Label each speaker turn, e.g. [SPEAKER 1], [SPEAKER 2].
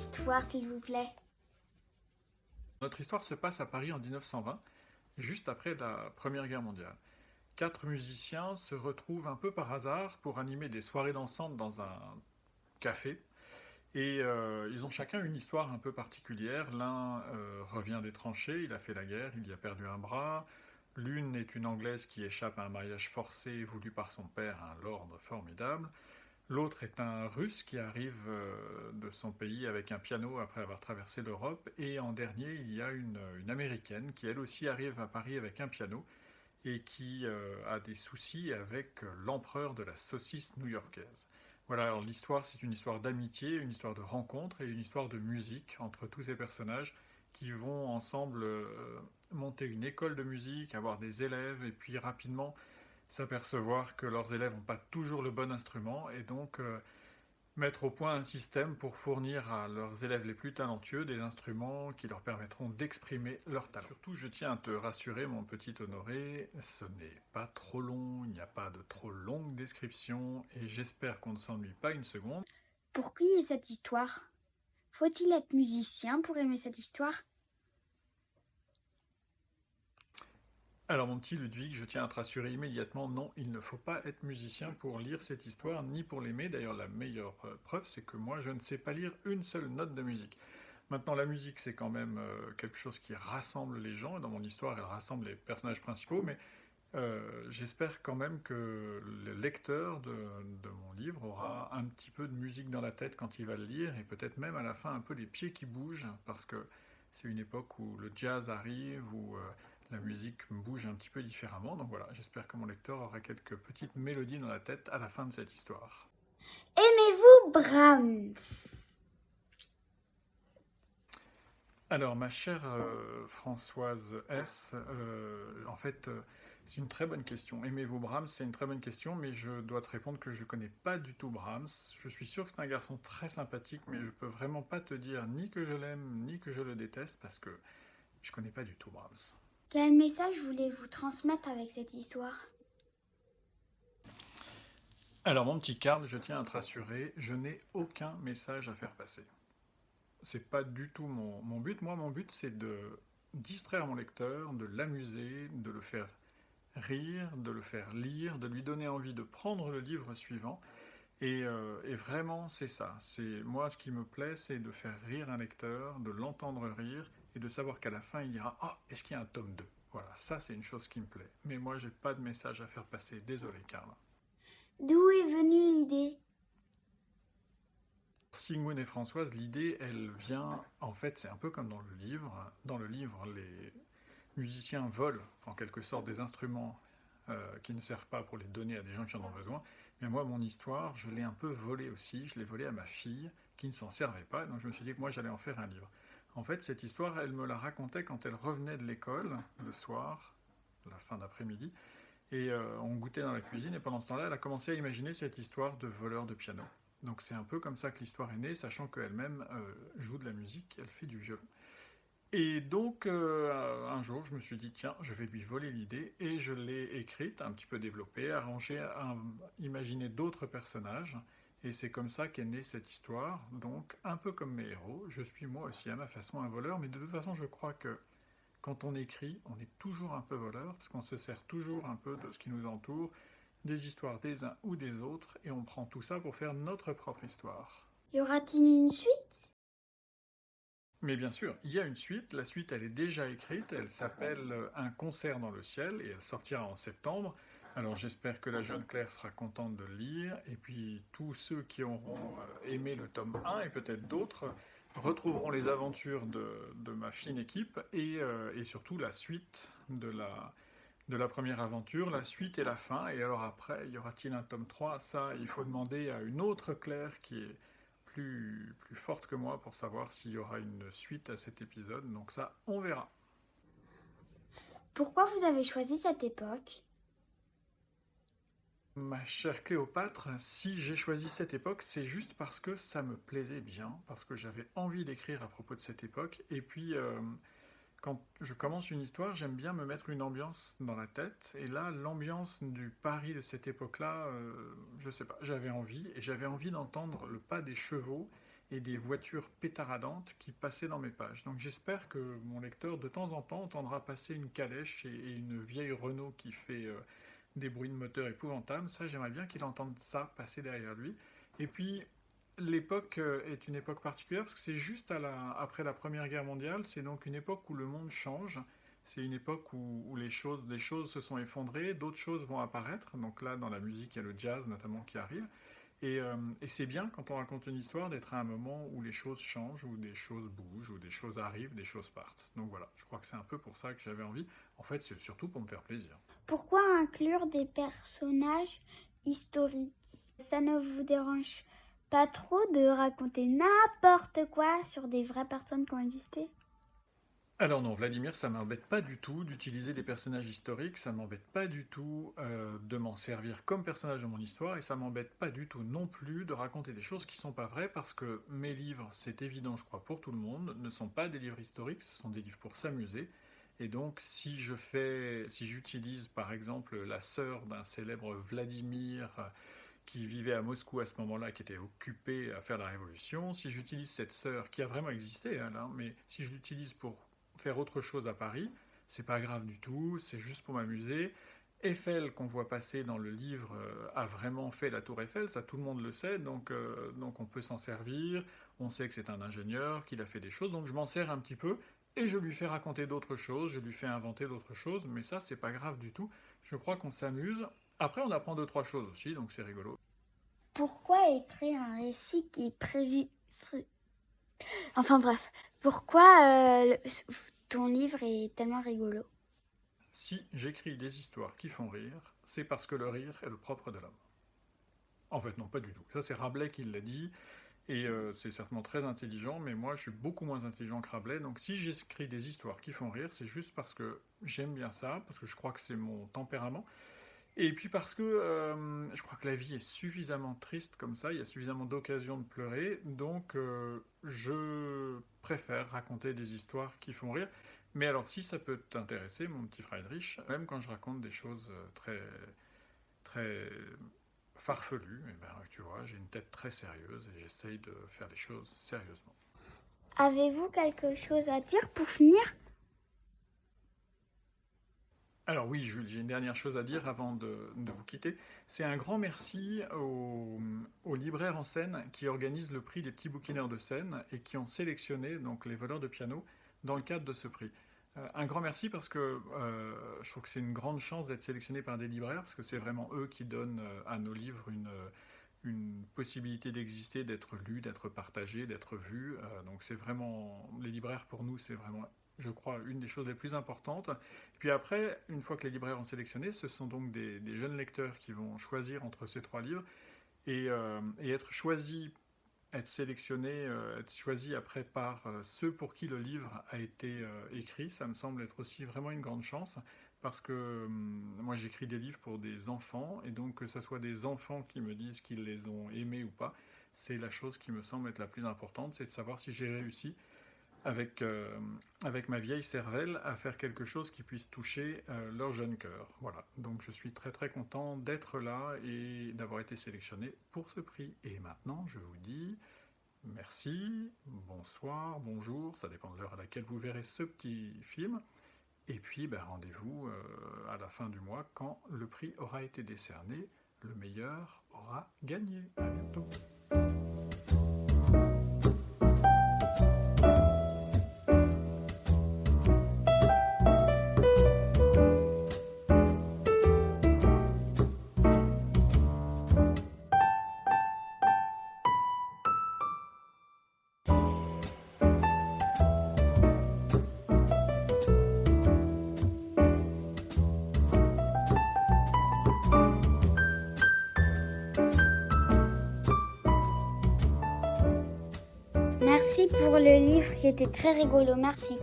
[SPEAKER 1] histoire, s'il vous plaît.
[SPEAKER 2] Notre histoire se passe à Paris en 1920, juste après la Première Guerre mondiale. 4 musiciens se retrouvent un peu par hasard pour animer des soirées dansantes dans un café. Et ils ont chacun une histoire un peu particulière. L'un revient des tranchées, il a fait la guerre, il y a perdu un bras. L'une est une Anglaise qui échappe à un mariage forcé voulu par son père, un lord formidable. L'autre est un Russe qui arrive de son pays avec un piano après avoir traversé l'Europe. Et en dernier, il y a une Américaine qui elle aussi arrive à Paris avec un piano et qui a des soucis avec l'empereur de la saucisse new-yorkaise. Voilà, alors l'histoire, c'est une histoire d'amitié, une histoire de rencontre et une histoire de musique entre tous ces personnages qui vont ensemble monter une école de musique, avoir des élèves et puis rapidement s'apercevoir que leurs élèves n'ont pas toujours le bon instrument et donc mettre au point un système pour fournir à leurs élèves les plus talentueux des instruments qui leur permettront d'exprimer leur talent. Surtout, je tiens à te rassurer, mon petit Honoré, ce n'est pas trop long, il n'y a pas de trop longue description, et j'espère qu'on ne s'ennuie pas une seconde.
[SPEAKER 1] Pour qui est cette histoire? Faut-il être musicien pour aimer cette histoire?
[SPEAKER 2] Alors mon petit Ludwig, je tiens à te rassurer immédiatement, non, il ne faut pas être musicien pour lire cette histoire, ni pour l'aimer. D'ailleurs, la meilleure preuve, c'est que moi, je ne sais pas lire une seule note de musique. Maintenant, la musique, c'est quand même quelque chose qui rassemble les gens, et dans mon histoire, elle rassemble les personnages principaux, mais j'espère quand même que le lecteur de mon livre aura un petit peu de musique dans la tête quand il va le lire, et peut-être même à la fin un peu les pieds qui bougent, parce que c'est une époque où le jazz arrive, où la musique bouge un petit peu différemment. Donc voilà, j'espère que mon lecteur aura quelques petites mélodies dans la tête à la fin de cette histoire.
[SPEAKER 1] Aimez-vous Brahms?
[SPEAKER 2] Alors, ma chère Françoise S., en fait, c'est une très bonne question. Aimez-vous Brahms? C'est une très bonne question, mais je dois te répondre que je ne connais pas du tout Brahms. Je suis sûr que c'est un garçon très sympathique, mais je peux vraiment pas te dire ni que je l'aime, ni que je le déteste, parce que je connais pas du tout Brahms.
[SPEAKER 1] Quel message voulez-vous transmettre avec cette histoire?
[SPEAKER 2] Alors, mon petit Karl, je tiens à te rassurer, je n'ai aucun message à faire passer. C'est pas du tout mon but. Moi, mon but, c'est de distraire mon lecteur, de l'amuser, de le faire rire, de le faire lire, de lui donner envie de prendre le livre suivant. Et vraiment, c'est ça. C'est moi, ce qui me plaît, c'est de faire rire un lecteur, de l'entendre rire et de savoir qu'à la fin, il dira ah, est-ce qu'il y a un tome 2. Voilà, ça, c'est une chose qui me plaît. Mais moi, j'ai pas de message à faire passer. Désolé, Karl.
[SPEAKER 1] D'où est venue l'idée?
[SPEAKER 2] Sigmund et Françoise, l'idée, elle vient, en fait, c'est un peu comme dans le livre. Dans le livre, les musiciens volent en quelque sorte des instruments qui ne servent pas pour les donner à des gens qui en ont besoin. Mais moi, mon histoire, je l'ai un peu volée aussi. Je l'ai volée à ma fille qui ne s'en servait pas. Donc je me suis dit que moi, j'allais en faire un livre. En fait, cette histoire, elle me la racontait quand elle revenait de l'école, le soir, la fin d'après-midi. Et on goûtait dans la cuisine. Et pendant ce temps-là, elle a commencé à imaginer cette histoire de voleur de piano. Donc c'est un peu comme ça que l'histoire est née, sachant qu'elle-même joue de la musique, elle fait du violon. Et donc, un jour, je me suis dit, tiens, je vais lui voler l'idée, et je l'ai écrite, un petit peu développée, arrangée, imaginé d'autres personnages, et c'est comme ça qu'est née cette histoire. Donc, un peu comme mes héros, je suis moi aussi à ma façon un voleur, mais de toute façon, je crois que quand on écrit, on est toujours un peu voleur, parce qu'on se sert toujours un peu de ce qui nous entoure, des histoires des uns ou des autres, et on prend tout ça pour faire notre propre histoire.
[SPEAKER 1] Y aura-t-il une suite?
[SPEAKER 2] Mais bien sûr, il y a une suite. La suite, elle est déjà écrite. Elle s'appelle Un concert dans le ciel et elle sortira en septembre. Alors j'espère que la jeune Claire sera contente de le lire. Et puis tous ceux qui auront aimé le tome 1 et peut-être d'autres retrouveront les aventures de ma fine équipe et surtout la suite de la première aventure, la suite et la fin. Et alors après, y aura-t-il un tome 3? Ça, il faut demander à une autre Claire qui est plus forte que moi pour savoir s'il y aura une suite à cet épisode. Donc ça, on verra.
[SPEAKER 1] Pourquoi vous avez choisi cette époque?
[SPEAKER 2] Ma chère Cléopâtre, si j'ai choisi cette époque, c'est juste parce que ça me plaisait bien, parce que j'avais envie d'écrire à propos de cette époque. Et puis, quand je commence une histoire, j'aime bien me mettre une ambiance dans la tête. Et là, l'ambiance du Paris de cette époque-là, je sais pas, j'avais envie. Et j'avais envie d'entendre le pas des chevaux et des voitures pétaradantes qui passaient dans mes pages. Donc j'espère que mon lecteur, de temps en temps, entendra passer une calèche et une vieille Renault qui fait des bruits de moteur épouvantables. Ça, j'aimerais bien qu'il entende ça passer derrière lui. Et puis, l'époque est une époque particulière parce que c'est juste après la Première Guerre mondiale. C'est donc une époque où le monde change. C'est une époque où les choses se sont effondrées, d'autres choses vont apparaître. Donc là, dans la musique, il y a le jazz notamment qui arrive. Et c'est bien quand on raconte une histoire d'être à un moment où les choses changent, où des choses bougent, où des choses arrivent, des choses partent. Donc voilà, je crois que c'est un peu pour ça que j'avais envie. En fait, c'est surtout pour me faire plaisir.
[SPEAKER 1] Pourquoi inclure des personnages historiques? Ça ne vous dérange pas trop de raconter n'importe quoi sur des vraies personnes qui ont existé?
[SPEAKER 2] Alors non, Vladimir, ça m'embête pas du tout d'utiliser des personnages historiques, ça m'embête pas du tout de m'en servir comme personnage de mon histoire, et ça m'embête pas du tout non plus de raconter des choses qui sont pas vraies, parce que mes livres, c'est évident je crois pour tout le monde, ne sont pas des livres historiques, ce sont des livres pour s'amuser, et donc si j'utilise par exemple la sœur d'un célèbre Vladimir qui vivait à Moscou à ce moment-là, qui était occupé à faire la révolution, si j'utilise cette sœur qui a vraiment existé, hein, là, mais si je l'utilise pour faire autre chose à Paris, c'est pas grave du tout, c'est juste pour m'amuser. Eiffel, qu'on voit passer dans le livre, a vraiment fait la tour Eiffel, ça tout le monde le sait, donc on peut s'en servir, on sait que c'est un ingénieur, qu'il a fait des choses, donc je m'en sers un petit peu, et je lui fais raconter d'autres choses, je lui fais inventer d'autres choses, mais ça c'est pas grave du tout, je crois qu'on s'amuse. Après on apprend deux, trois choses aussi, donc c'est rigolo.
[SPEAKER 1] Pourquoi écrire un récit qui est prévu... Enfin bref, pourquoi ton livre est tellement rigolo?
[SPEAKER 2] Si j'écris des histoires qui font rire, c'est parce que le rire est le propre de l'homme. En fait, non, pas du tout. Ça, c'est Rabelais qui l'a dit, et c'est certainement très intelligent, mais moi, je suis beaucoup moins intelligent que Rabelais, donc si j'écris des histoires qui font rire, c'est juste parce que j'aime bien ça, parce que je crois que c'est mon tempérament, et puis parce que je crois que la vie est suffisamment triste comme ça, il y a suffisamment d'occasions de pleurer, donc je préfère raconter des histoires qui font rire. Mais alors, si ça peut t'intéresser, mon petit Friedrich, même quand je raconte des choses très, très farfelues, eh ben, tu vois, j'ai une tête très sérieuse et j'essaye de faire les choses sérieusement.
[SPEAKER 1] Avez-vous quelque chose à dire pour finir?
[SPEAKER 2] Alors oui, Jules, j'ai une dernière chose à dire avant de vous quitter. C'est un grand merci aux libraires en Seine qui organisent le prix des petits bouquinaires de Seine et qui ont sélectionné donc, les voleurs de piano dans le cadre de ce prix. Un grand merci parce que je trouve que c'est une grande chance d'être sélectionné par des libraires parce que c'est vraiment eux qui donnent à nos livres une possibilité d'exister, d'être lus, d'être partagés, d'être vus. Donc c'est vraiment, les libraires pour nous, c'est vraiment, je crois, une des choses les plus importantes. Puis après, une fois que les libraires ont sélectionné, ce sont donc des jeunes lecteurs qui vont choisir entre ces trois livres et être choisis, être sélectionnés, être choisis après par ceux pour qui le livre a été écrit. Ça me semble être aussi vraiment une grande chance parce que moi j'écris des livres pour des enfants et donc que ce soit des enfants qui me disent qu'ils les ont aimés ou pas, c'est la chose qui me semble être la plus importante, c'est de savoir si j'ai réussi avec ma vieille cervelle à faire quelque chose qui puisse toucher leur jeune cœur. Voilà, donc je suis très très content d'être là et d'avoir été sélectionné pour ce prix. Et maintenant, je vous dis merci, bonsoir, bonjour, ça dépend de l'heure à laquelle vous verrez ce petit film. Et puis rendez-vous à la fin du mois quand le prix aura été décerné, le meilleur aura gagné. À bientôt.
[SPEAKER 1] Merci pour le livre qui était très rigolo, merci.